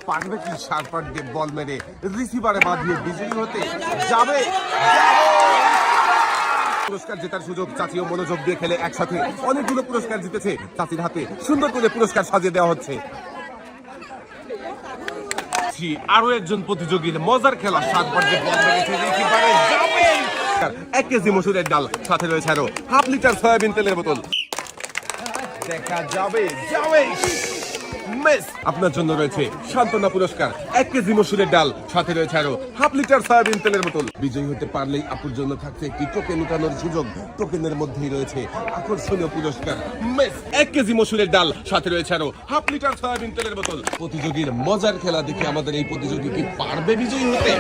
পারবে কি শার্পার দিয়ে বল মেরে রিসিভারে বাঁধিয়ে বিজয়ী হতে যাবে। পুরস্কার জেতার সুযোগ। চাচিও মনোযোগ দিয়ে খেলে একসাথে অনেকগুলো পুরস্কার জিতেছে। চাচির হাতে সুন্দর করে পুরস্কার সাজিয়ে দেওয়া হচ্ছে। আরো একজন প্রতিযোগীর মজার খেলা শার্পার দিয়ে বল মেরেছে রিসিভারে যাবে। 1 কেজি মসুরের ডাল, সাথে রয়েছে আরো হাফ লিটার সয়াবিন তেলের বোতল। দেখা যাবে যাবে মিস। আপনার জন্য রয়েছে সান্ত্বনা পুরস্কার 1 কেজি মসুরের ডাল, সাথে রয়েছে আরো হাফ লিটার সয়াবিন তেলের বোতল। বিজয়ী হতে পারলেই আপুর জন্য থাকছে একটি টোকেন উঠানোর সুযোগ। টোকেনের মধ্যেই রয়েছে আকর্ষণীয় পুরস্কার মিস 1 কেজি মসুরের ডাল, সাথে রয়েছে আরো হাফ লিটার সয়াবিন তেলের বোতল। প্রতিযোগীর মজার খেলা দেখে আমাদের এই প্রতিযোগী কি পারবে বিজয়ী হতে?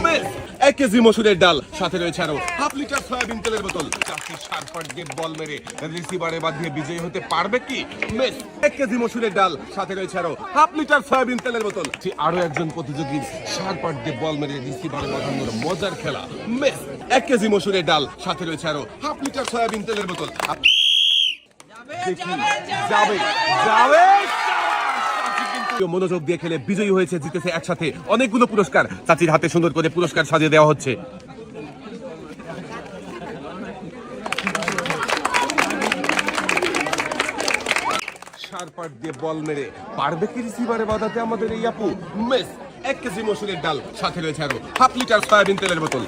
মিস 1 কেজি মসুরের ডাল, সাথে রয়েছে আরো হাফ লিটার সয়াবিন তেলের বোতল। চাষি শার্পার দিয়ে বল মেরে রিসিভারে বাঁধিয়ে বিজয়ী হতে পারবে কি? মিস 1 কেজি মসুরের ডাল, সাথে রয়েছে আরো হাফ লিটার সয়াবিন তেলের বোতল। আরো একজন প্রতিযোগীর শার্পার দিয়ে বল মেরে রিসিভারে বাঁধানোর মজার খেলা মিস 1 কেজি মসুরের ডাল, সাথে রয়েছে আরো হাফ লিটার সয়াবিন তেলের বোতল। দেখি যাবে যাবে। মনোযোগ দিয়ে খেলে বিজয়ী হয়েছে, জিতেছে একসাথে অনেকগুলো পুরস্কার। চাচির হাতে সুন্দর করে পুরস্কার সাজিয়ে দেওয়া হচ্ছে। শার্পার দিয়ে বল মেরে পারবে কি রিসিভারে বাঁধাতে আমাদের এই আপু? মিস 1 কেজি মসুরের ডাল, সাথে রয়েছে আরো হাফ লিটার সয়াবিন তেলের বোতল।